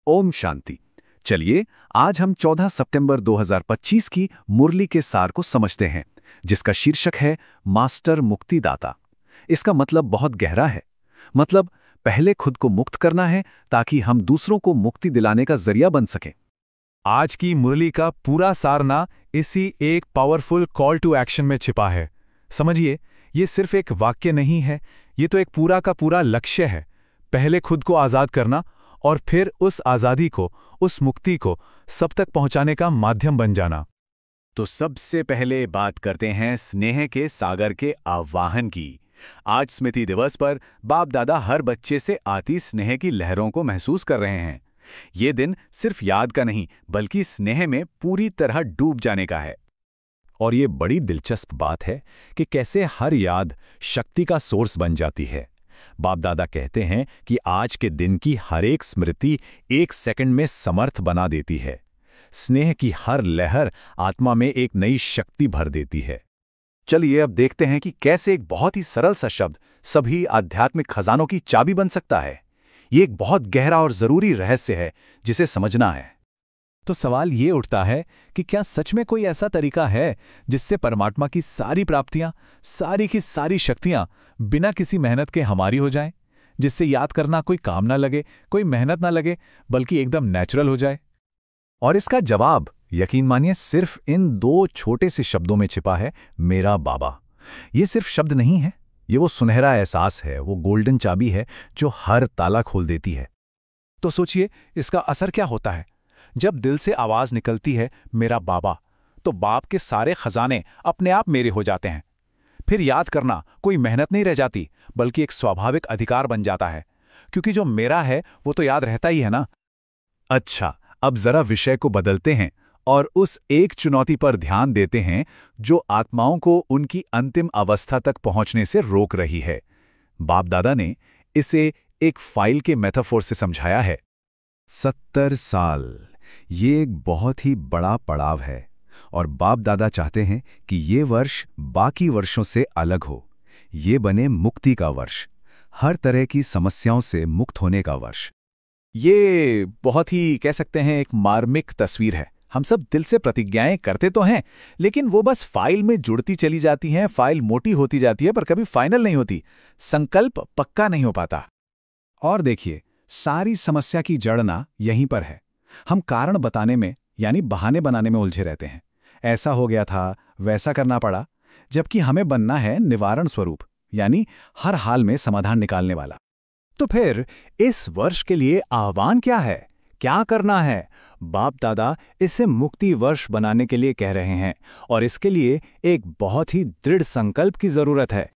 ओम शांति। चलिए आज हम 14 सितंबर 2025 की मुरली के सार को समझते हैं, जिसका शीर्षक है मास्टर मुक्तिदाता। इसका मतलब बहुत गहरा है। मतलब पहले खुद को मुक्त करना है ताकि हम दूसरों को मुक्ति दिलाने का जरिया बन सकें। आज की मुरली का पूरा सारना इसी एक पावरफुल कॉल टू एक्शन में छिपा है। समझिए, ये सिर्फ एक वाक्य नहीं है, ये तो एक पूरा का पूरा लक्ष्य है। पहले खुद को आज़ाद करना और फिर उस आज़ादी को, उस मुक्ति को सब तक पहुंचाने का माध्यम बन जाना। तो सबसे पहले बात करते हैं स्नेह के सागर के आह्वान की। आज स्मृति दिवस पर बाप दादा हर बच्चे से आती स्नेह की लहरों को महसूस कर रहे हैं। ये दिन सिर्फ याद का नहीं, बल्कि स्नेह में पूरी तरह डूब जाने का है। और ये बड़ी दिलचस्प बात है कि कैसे हर याद शक्ति का सोर्स बन जाती है। बाप दादा कहते हैं कि आज के दिन की हर एक स्मृति एक सेकंड में समर्थ बना देती है। स्नेह की हर लहर आत्मा में एक नई शक्ति भर देती है। चलिए अब देखते हैं कि कैसे एक बहुत ही सरल सा शब्द सभी आध्यात्मिक खजानों की चाबी बन सकता है। ये एक बहुत गहरा और जरूरी रहस्य है जिसे समझना है। तो सवाल ये उठता है कि क्या सच में कोई ऐसा तरीका है जिससे परमात्मा की सारी प्राप्तियां, सारी की सारी शक्तियां बिना किसी मेहनत के हमारी हो जाएं, जिससे याद करना कोई काम ना लगे, कोई मेहनत ना लगे, बल्कि एकदम नेचुरल हो जाए? और इसका जवाब यकीन मानिए सिर्फ इन दो छोटे से शब्दों में छिपा है, मेरा बाबा। ये सिर्फ शब्द नहीं है, ये वो सुनहरा एहसास है, वो गोल्डन चाबी है जो हर ताला खोल देती है। तो सोचिए, इसका असर क्या होता है? जब दिल से आवाज निकलती है मेरा बाबा, तो बाप के सारे खजाने अपने आप मेरे हो जाते हैं। फिर याद करना कोई मेहनत नहीं रह जाती, बल्कि एक स्वाभाविक अधिकार बन जाता है, क्योंकि जो मेरा है वो तो याद रहता ही है ना। अच्छा, अब जरा विषय को बदलते हैं और उस एक चुनौती पर ध्यान देते हैं जो आत्माओं को उनकी अंतिम अवस्था तक पहुंचने से रोक रही है। बाप दादा ने इसे एक फाइल के मेटाफोर से समझाया है। 70 साल, ये एक बहुत ही बड़ा पड़ाव है और बाप दादा चाहते हैं कि ये वर्ष बाकी वर्षों से अलग हो। ये बने मुक्ति का वर्ष, हर तरह की समस्याओं से मुक्त होने का वर्ष। ये बहुत ही कह सकते हैं एक मार्मिक तस्वीर है। हम सब दिल से प्रतिज्ञाएं करते तो हैं, लेकिन वो बस फाइल में जुड़ती चली जाती हैं, फाइल मोटी होती जाती है पर कभी फाइनल नहीं होती, संकल्प पक्का नहीं हो पाता। और देखिए, सारी समस्या की जड़ ना यहीं पर है। हम कारण बताने में यानी बहाने बनाने में उलझे रहते हैं। ऐसा हो गया था, वैसा करना पड़ा, जबकि हमें बनना है निवारण स्वरूप, यानी हर हाल में समाधान निकालने वाला। तो फिर इस वर्ष के लिए आह्वान क्या है? क्या करना है? बाप दादा इसे मुक्ति वर्ष बनाने के लिए कह रहे हैं और इसके लिए एक बहुत ही दृढ़ संकल्प की जरूरत है।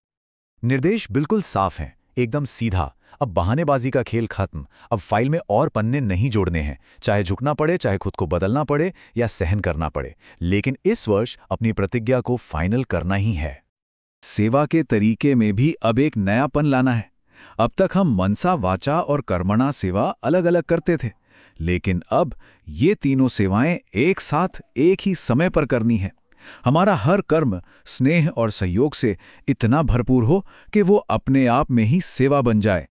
निर्देश बिल्कुल साफ हैं, एकदम सीधा। अब बहानेबाजी का खेल खत्म। अब फाइल में और पन्ने नहीं जोड़ने हैं, चाहे झुकना पड़े, चाहे खुद को बदलना पड़े या सहन करना पड़े, लेकिन इस वर्ष अपनी प्रतिज्ञा को फाइनल करना ही है। सेवा के तरीके में भी अब एक नयापन लाना है। अब तक हम मनसा, वाचा और कर्मणा सेवा अलग अलग करते थे, लेकिन अब ये तीनों सेवाएं एक साथ एक ही समय पर करनी है। हमारा हर कर्म स्नेह और सहयोग से इतना भरपूर हो कि वो अपने आप में ही सेवा बन जाए।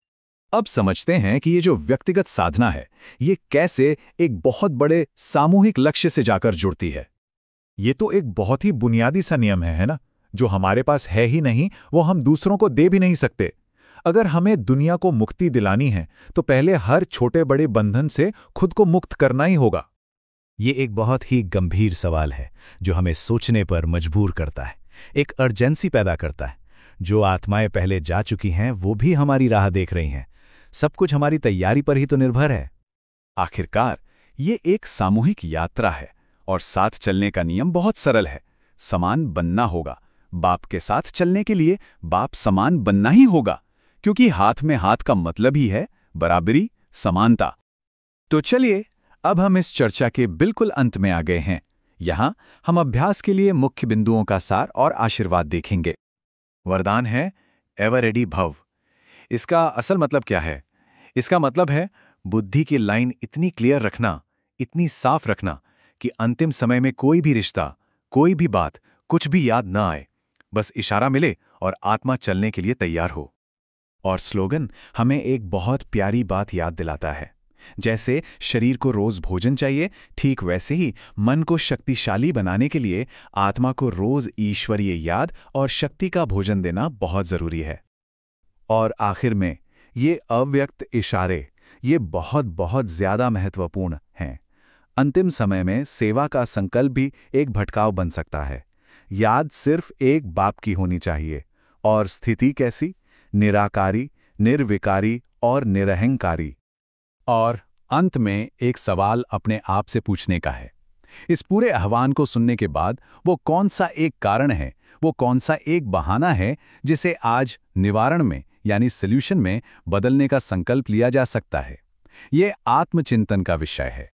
अब समझते हैं कि ये जो व्यक्तिगत साधना है, ये कैसे एक बहुत बड़े सामूहिक लक्ष्य से जाकर जुड़ती है। ये तो एक बहुत ही बुनियादी सा नियम है ना? जो हमारे पास है ही नहीं, वो हम दूसरों को दे भी नहीं सकते। अगर हमें दुनिया को मुक्ति दिलानी है, तो पहले हर छोटे बड़े बंधन से खुद को मुक्त करना ही होगा। ये एक बहुत ही गंभीर सवाल है जो हमें सोचने पर मजबूर करता है, एक अर्जेंसी पैदा करता है। जो आत्माएं पहले जा चुकी हैं वो भी हमारी राह देख रही हैं। सब कुछ हमारी तैयारी पर ही तो निर्भर है। आखिरकार ये एक सामूहिक यात्रा है और साथ चलने का नियम बहुत सरल है। समान बनना होगा। बाप के साथ चलने के लिए बाप समान बनना ही होगा, क्योंकि हाथ में हाथ का मतलब ही है बराबरी, समानता। तो चलिए अब हम इस चर्चा के बिल्कुल अंत में आ गए हैं। यहां हम अभ्यास के लिए मुख्य बिंदुओं का सार और आशीर्वाद देखेंगे। वरदान है एवर रेडी भव। इसका असल मतलब क्या है? इसका मतलब है बुद्धि की लाइन इतनी क्लियर रखना, इतनी साफ रखना कि अंतिम समय में कोई भी रिश्ता, कोई भी बात, कुछ भी याद ना आए, बस इशारा मिले और आत्मा चलने के लिए तैयार हो। और स्लोगन हमें एक बहुत प्यारी बात याद दिलाता है। जैसे शरीर को रोज भोजन चाहिए, ठीक वैसे ही मन को शक्तिशाली बनाने के लिए आत्मा को रोज ईश्वरीय याद और शक्ति का भोजन देना बहुत जरूरी है। और आखिर में ये अव्यक्त इशारे, ये बहुत बहुत ज्यादा महत्वपूर्ण हैं। अंतिम समय में सेवा का संकल्प भी एक भटकाव बन सकता है। याद सिर्फ एक बाप की होनी चाहिए, और स्थिति कैसी? निराकारी, निर्विकारी और निरहंकारी। और अंत में एक सवाल अपने आप से पूछने का है। इस पूरे आह्वान को सुनने के बाद वो कौन सा एक कारण है, वो कौन सा एक बहाना है जिसे आज निवारण में यानी सॉल्यूशन में बदलने का संकल्प लिया जा सकता है? ये आत्मचिंतन का विषय है।